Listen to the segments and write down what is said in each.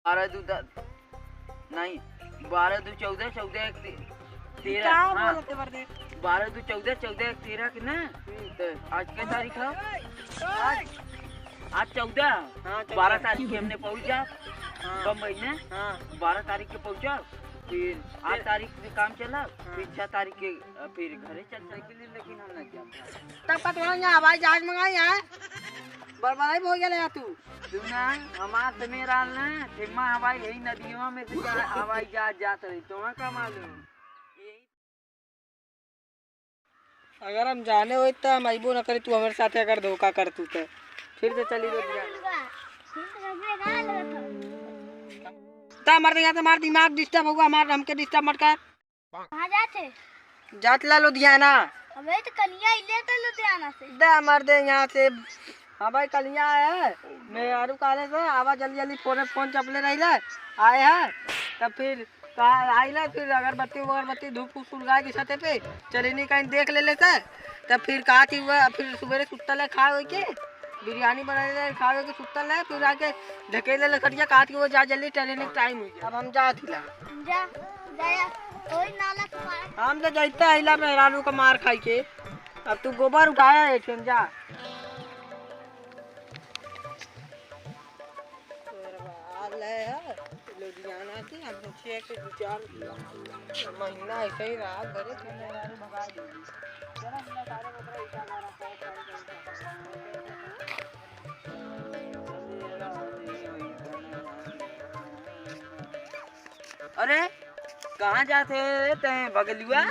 12 दू नहीं 12 दू 14 14 13 हाँ 12 दू 14 14 13 की ना। तो आज क्या तारीख है? आज 14। 12 तारीख की हमने पहुंचा बम्बई में। 12 तारीख के पहुंचा, फिर 8 तारीख में काम चला, फिर 6 तारीख के फिर घरे चल साइकिल। लेकिन हम नहीं जाते तब का तुम्हारा यहाँ हवाई जहाज मंगाई है बर्बाद हो गया तू ना। हमार से मेरा ना ठेमा हवाई यही नदियों में से हवाई जहाज जाता रही। तुम्हें क्या मालूम? अगर हम जाने हो तो हम अबो न करी, तू हमारे साथ अगर धोखा कर तू तो फिर तो चली मर यहाँ तुम्हारा दिमाग डिस्टर्ब होगा, हमारा हमके डिस्टर्ब मत कर। कहाँ जाते? जात ला लुधियाना। अबे तो कलिया इले तो लुधियाना से दे मर दे यहाँ से। हाँ भाई कलिया है मैं आरू काले से आवा जल्दी जल्दी फोन चपले रही ले आए हैं। तब फिर आई ले, फिर अगरबत्ती धूप फूप सुलगाए की छते पे चले नहीं कहीं देख ले लेते। तब फिर कहा थी वह फिर सुबह सुतल है खा हो के बिरयानी बना ले खा हो के सुतल है, फिर आके ढकेले लकड़िया काट के वो जा जल्दी ट्रेन टाइम हुई। अब हम जा थी ला जा गया कोई नाला तुम्हारा। हम तो जाते आइला मेहरानू का मार खाई के। अब तू गोबर उठाया है फिर जा लुधियाना से। हम पूछिए कि 2-4 महीना ऐसे ही रहा घरे भगा देगी। अरे कहाँ जाते हैं बगलुआ?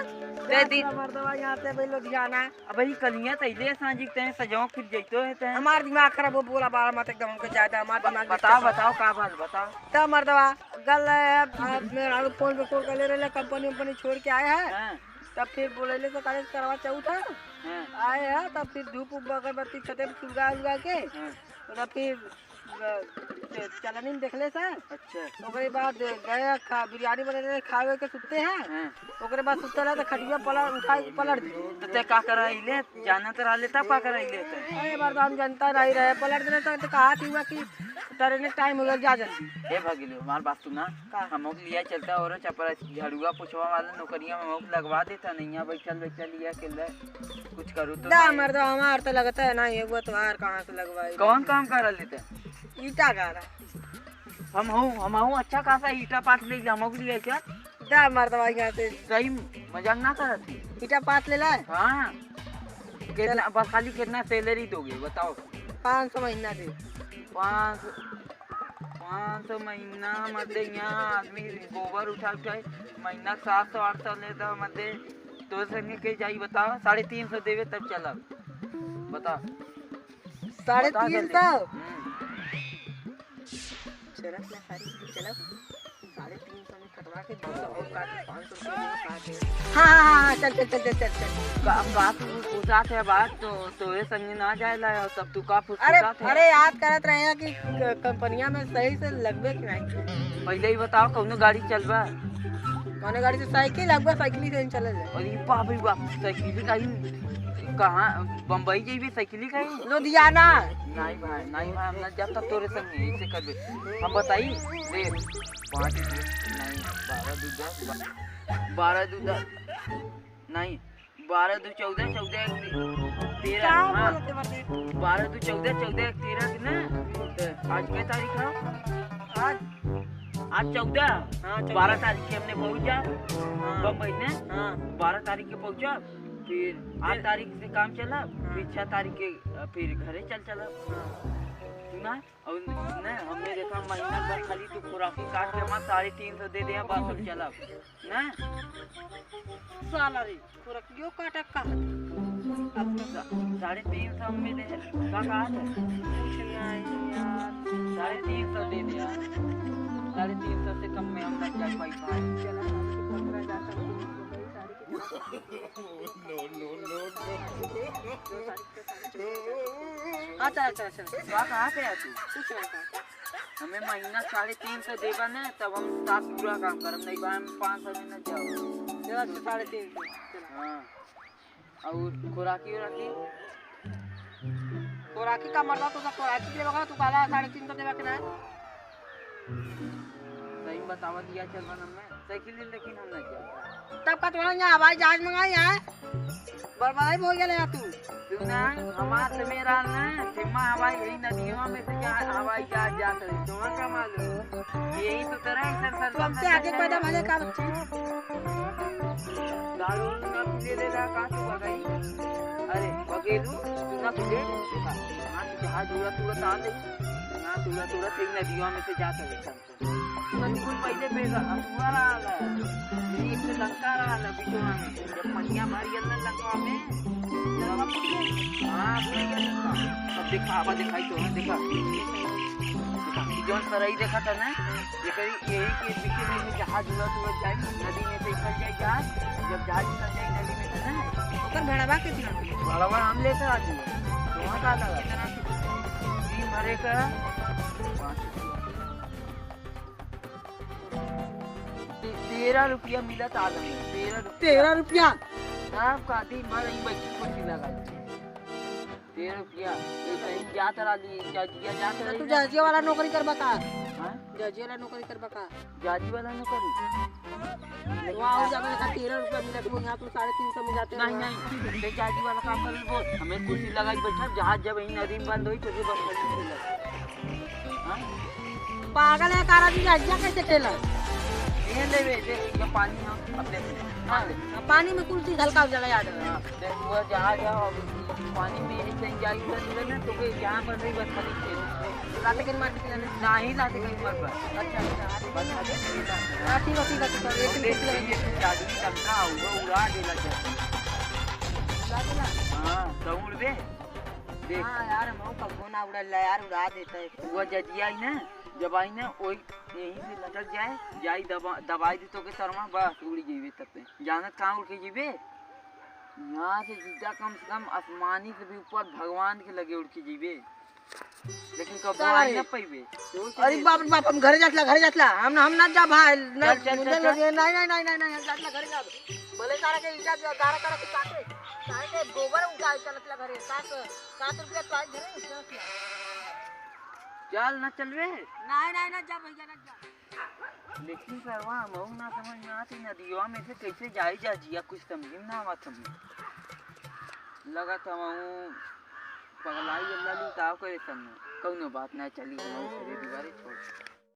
मर्दवा यहाँ से भाई लुधियाना। अब भाई कलियां तैले सांझी ते सजाओ फिर जइतो है ते। हमार दिमाग खराब हो बोला बार मत एकदम हमको ज्यादा हमार दिमाग बताओ का बात बताओ। तब मर्दवा गल मेरा फोन पे कॉल कर ले रहे कंपनी छोड़ के आए हैं। तब फिर बोले तो कॉलेज करवा चौथ आए हैं। तब फिर धूप अगरबत्ती छते पे सुलगा के तब फिर चलनी में देखले सर। अच्छा ओकरे बाद गए बिरयानी बने खावे के सुते हैं। ओकरे बाद सुते रहे तो खटिया पलट दी। तो ते का कर ले जाना तो रहले तब का कर ले ते। अरे बार तो हम जनता नहीं रहे पलट देने तो कहा थी हुआ कि ट्रेन टाइम हो गया जा जल्दी। ए भगिलो हमार बात सुना, हमोक लिया चलता और चपरा झाड़ुआ पोछवा वाला नौकरियां में हमोक लगवा देता नहीं। यहाँ बैठल लिया के ले कुछ करूँ तो मर्द हमार तो लगता है ना ये वो तुम्हार कहाँ से लगवाई। कौन काम कर लेते? ईटा का रहा हम हूँ अच्छा खासा ईटा पाट ले हमोक लिया क्या? दा मर्द यहाँ से सही मजाक ना करती। ईटा पाट ले लाए। हाँ कितना बस खाली कितना सैलरी दोगे बताओ? 500 महीना दे। 500 महीना मतलब यहाँ आदमी गोबर उठा महीना 700-800 लेता मतलब तो संगे के जाई बताओ? 350 देवे तब चला बताओ। 350 हाँ चल बात पूछात है बात तो ये संगे ना जाए ला तब तू का पूछात है? अरे याद करत रहे कि कंपनिया में सही से लगबे कि नहीं। पहले ही बताओ कौन गाड़ी चलबा? कौन गाड़ी से? साइकिल लगबा साइकिल से चले जाए। अरे बाप रे बाप साइकिल कहीं कहाँ बम्बई जाइए साइकिल कहीं? लुधियाना। नहीं भाई हम ना जब तक तोरे संग ऐसे करबे हम बताई देख 5 नहीं 12 दू 10 नहीं 12 दू 14 14 13 हाँ 12 दू 14 14 13 की ना। तो आज क्या तारीख है? आज 14। 12 तारीख के हमने पहुंचा बम्बई में। 12 तारीख के पहुंचा, फिर 8 तारीख से काम चला, फिर 6 तारीख के फिर घरे चला सुना। और न हमने देखा महीना भर खाली तू खुराकी काट के मत 350 दे दे बस हम चला ना। साला रे खुराकियो काटा का 350 में दे का कहा था? 350 दे दे यार। 350 से कम में हम ना जा पैसा चला। अच्छा कहाँ पे है तू? हमें महीना 350 देगा ना तब हम साथ पूरा काम करम नहीं हम 500 में न जाओ। 350। हाँ और खुराकी खोराकी का मरदा तो खोराकी देगा तू काला 350 देगा कि ना? सही बतावा दिया चल बना मैं साइकिल लेकिन हम नहीं जाता। तब का तुम्हारा यहाँ हवाई जहाज मंगाई है बर्बादी हो गया यार तू सुना हमार से मेरा ना सीमा हवाई यही नदियों में से क्या हवाई जहाज जाता है तुम्हें क्या मालूम यही तो तरह सर तो हमसे आगे पैदा भले का बच्चे दारू ना पीले ले रहा कहाँ से बगाई अरे बगेलू तू ना पीले यहाँ से जहाज उड़ा तुड़ा तार दे यहाँ तुड़ा तुड़ा से नदियों में से जाता है बिल्कुल पहले मेरा अखबार आ गया ये से लंका रहा है बिचौना में जब पनिया भरी अंदर लंका में हाँ अब देखा आवा दिखाई तो देखा जौन सराई देखा था ना ये करी यही के पीछे में जहाज उड़ा तुड़ा जाए नदी में से निकल जाए जहाज जब जहाज निकल जाए नदी में से ना ओकर भड़वा कितना भड़वा हम लेकर आते हैं वहाँ का लगा जी भरे का 13 रुपया मिला था आदमी 13 रुपया हाँ काटी मार ही बैठी कुर्सी लगा 13 रुपया ये कहीं जाता रही जजिया जाता रही तू जजिया वाला नौकरी करबा का हाँ जजिया वाला नौकरी करबा का जाजी वाला न करी वहाँ और जाकर का 13 रुपया मिला तू यहाँ तो 350 में जाते नहीं नहीं ते जाजी वाला काम कर बोल हमें कुर्सी लगाई बैठा जहाज जब यही नदी में बंद हुई तो बस पागल है कारा जी जजिया कैसे खेला ये ले वे देख ये पानी हम अपने हाँ ले पानी में कुर्सी हल्का हो जाएगा याद है हाँ देख वो जहाज है और पानी में यही कहीं जाई उधर ना तो यहाँ पर नहीं बस खाली लाते के मार के नहीं लाते कहीं मर पर अच्छा अच्छा बस आगे हां ठीक है एक दिन देख ये जादू टक्का हुआ उड़ा देला क्या हाँ दौड़ बे देख हां यार मऊ का फोन उड़ा ला यार उड़ा देता है वो जजिया ही ना जब आई ना वही यहीं से लटक जाए जाई दबाई दी तो के शर्मा बस उड़ी जीवे तब पे जानत कहाँ उड़ के जीवे यहाँ से सीधा कम से कम आसमानी से भी ऊपर भगवान के लगे उड़ के जीवे लेकिन कब आई ना पाइबे अरे बाप रे बाप हम घरे जातला हम ना जा भाई चल, चल, चल, चल। नहीं हम जातला घरे जा भले सारा के इज्जत गारा करा के काटे सारे के गोबर उठा चलतला घरे 7 रुपया तो आज घरे चल ना चलवे नहीं ना जा भैया ना जा लेकिन सरवा मऊ ना समझ में आती नदियों में से कैसे जाई जा जिया कुछ समझ में ना आवत हमें लगा था मऊ पगलाई अल्लाह ली ताव करे संग कौनो बात ना चली मऊ से दीवारे छोड़